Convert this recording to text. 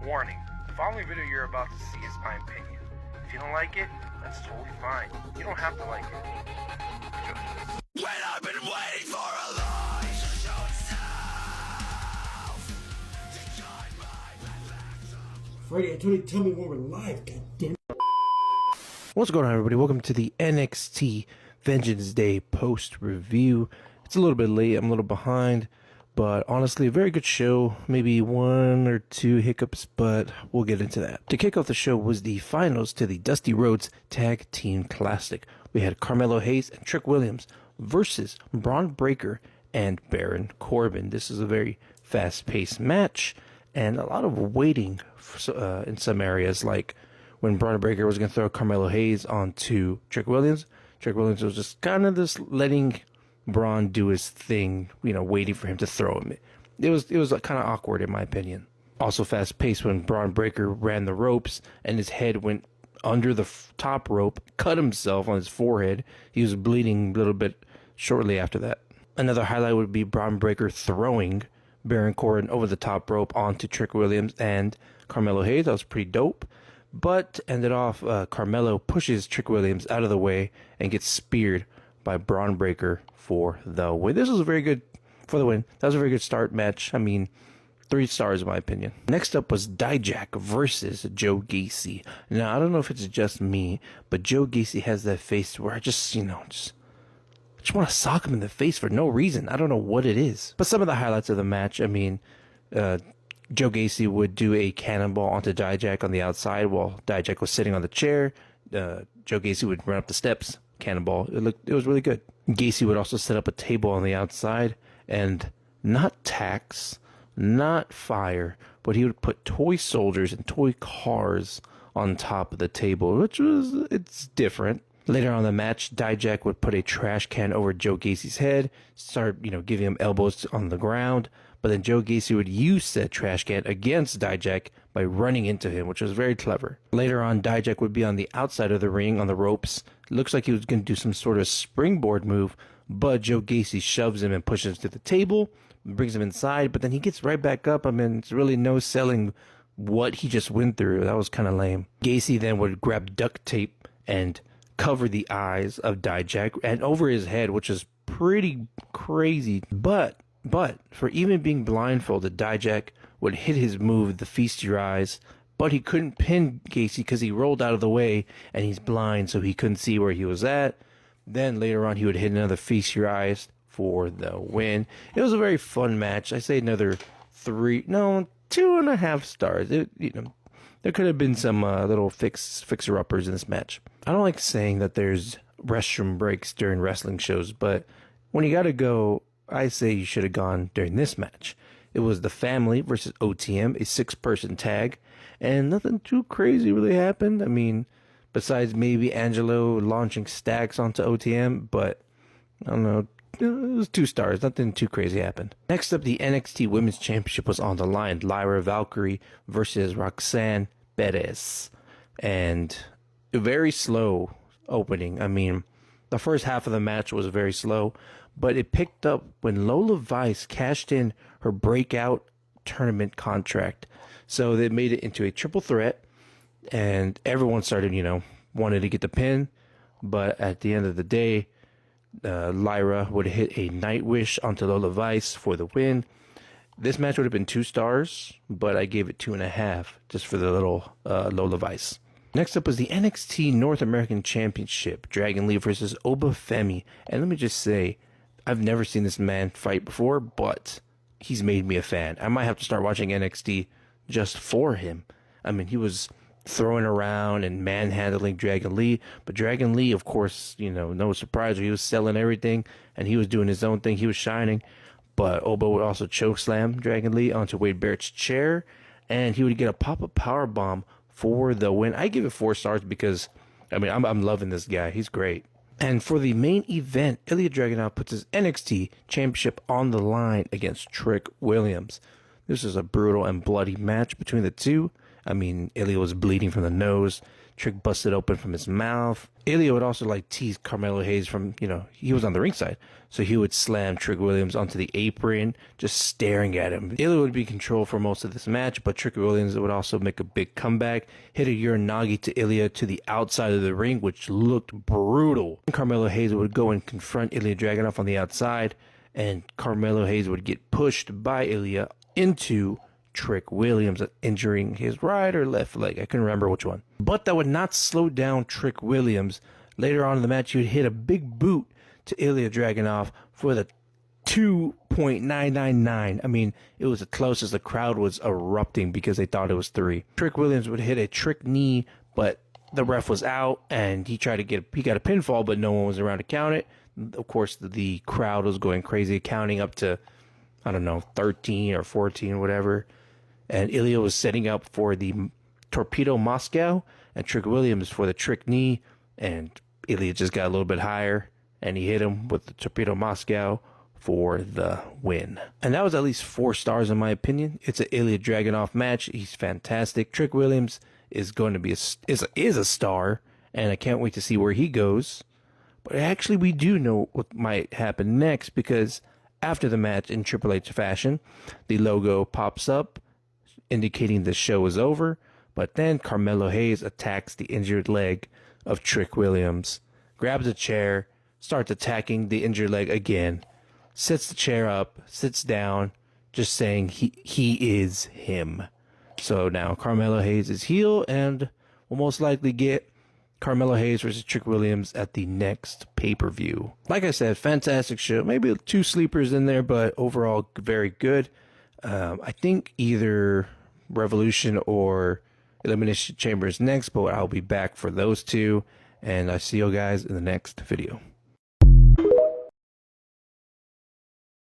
Warning, the following video you're about to see is my opinion. If you don't like it, that's totally fine. You don't have to like it. When I've been waiting for a light to show itself to guide my reflection. Freddie, I told you, tell me when we're live, goddamn. What's going on, everybody? Welcome to the NXT Vengeance Day post review. It's a little bit late, I'm a little behind, but honestly, a very good show. Maybe one or two hiccups, but we'll get into that. To kick off the show was the finals to the Dusty Rhodes Tag Team Classic. We had Carmelo Hayes and Trick Williams versus Braun Breaker and Baron Corbin. This is a very fast-paced match and a lot of waiting in some areas, like when Braun Breaker was going to throw Carmelo Hayes onto Trick Williams. Trick Williams was just kind of just letting Braun do his thing, waiting for him to throw him. It was kind of awkward in my opinion. Also fast paced when Braun Breaker ran the ropes and his head went under the top rope, cut himself on his forehead. He was bleeding a little bit shortly after that. Another highlight would be Braun Breaker throwing Baron Corbin over the top rope onto Trick Williams and Carmelo Hayes. That was pretty dope. But ended off, Carmelo pushes Trick Williams out of the way and gets speared by Braun Breaker for the win. This was very good for the win. That was a very good start match. I mean, 3 stars in my opinion. Next up was Dijak versus Joe Gacy. Now, I don't know if it's just me, but Joe Gacy has that face where I just want to sock him in the face for no reason. I don't know what it is. But some of the highlights of the match, I mean, Joe Gacy would do a cannonball onto Dijak on the outside while Dijak was sitting on the chair. Joe Gacy would run up the steps, cannonball. It was really good. Gacy would also set up a table on the outside and not tacks, not fire, but he would put toy soldiers and toy cars on top of the table, it's different. Later on in the match, Dijak would put a trash can over Joe Gacy's head, start, giving him elbows on the ground, but then Joe Gacy would use said trash can against Dijak by running into him, which was very clever. Later on, Dijak would be on the outside of the ring on the ropes. It looks like he was going to do some sort of springboard move, but Joe Gacy shoves him and pushes him to the table, brings him inside, but then he gets right back up. I mean, it's really no selling what he just went through. That was kind of lame. Gacy then would grab duct tape and cover the eyes of Dijak and over his head, which is pretty crazy. But for even being blindfolded, Dijak would hit his move, the Feast Your Eyes, but he couldn't pin Gacy because he rolled out of the way and he's blind, so he couldn't see where he was at. Then later on, he would hit another Feast Your Eyes for the win. It was a very fun match. I say another 2.5 stars. There could have been some little fixer-uppers in this match. I don't like saying that there's restroom breaks during wrestling shows, but when you gotta go, I say you should have gone during this match. It was the Family versus OTM, a 6-person tag, and nothing too crazy really happened. I mean, besides maybe Angelo launching stacks onto OTM, but I don't know. It was 2 stars. Nothing too crazy happened. Next up, the NXT Women's Championship was on the line. Lyra Valkyrie versus Roxanne Perez. And a very slow opening. I mean, the first half of the match was very slow, but it picked up when Lola Vice cashed in her breakout tournament contract. So they made it into a triple threat, and everyone started, wanted to get the pin. But at the end of the day, Lyra would hit a Nightwish onto Lola Vice for the win. This match would have been 2 stars, but I gave it 2.5 just for the little Lola Vice. Next up was the NXT North American Championship, Dragon Lee versus Oba Femi. And let me just say, I've never seen this man fight before, but he's made me a fan. I might have to start watching NXT just for him. I mean, he was throwing around and manhandling Dragon Lee, but Dragon Lee, of course, no surprise, he was selling everything and he was doing his own thing. He was shining, but Oba would also chokeslam Dragon Lee onto Wade Barrett's chair, and he would get a pop-up power bomb for the win. I give it 4 stars because, I mean, I'm loving this guy. He's great. And for the main event, Ilya Dragunov puts his NXT Championship on the line against Trick Williams. This is a brutal and bloody match between the two. I mean, Ilya was bleeding from the nose. Trick busted open from his mouth. Ilya would also like tease Carmelo Hayes from, he was on the ringside. So he would slam Trick Williams onto the apron, just staring at him. Ilya would be in control for most of this match, but Trick Williams would also make a big comeback, hit a Uranagi to Ilya to the outside of the ring, which looked brutal. Carmelo Hayes would go and confront Ilya Dragunov on the outside, and Carmelo Hayes would get pushed by Ilya into Trick Williams, injuring his right or left leg. I couldn't remember which one. But that would not slow down Trick Williams. Later on in the match, he would hit a big boot to Ilya Dragunov for the 2.999. I mean, it was the closest. The crowd was erupting because they thought it was 3. Trick Williams would hit a trick knee, but the ref was out, and he got a pinfall, but no one was around to count it. Of course, the crowd was going crazy, counting up to, 13 or 14, whatever. And Ilya was setting up for the Torpedo Moscow, and Trick Williams for the trick knee, and Ilya just got a little bit higher, and he hit him with the Torpedo Moscow for the win. And that was at least 4 stars in my opinion. It's an Ilya Dragunov match. He's fantastic. Trick Williams is going to be is a star, and I can't wait to see where he goes. But actually, we do know what might happen next, because after the match, in Triple H fashion, the logo pops up, indicating the show is over, but then Carmelo Hayes attacks the injured leg of Trick Williams, grabs a chair, starts attacking the injured leg again, sets the chair up, sits down, just saying he is him. So now Carmelo Hayes is heel, and we'll most likely get Carmelo Hayes versus Trick Williams at the next pay-per-view. Like I said, fantastic show. Maybe 2 sleepers in there, but overall very good. I think either Revolution or Elimination Chamber is next, but I'll be back for those 2. And I see you guys in the next video.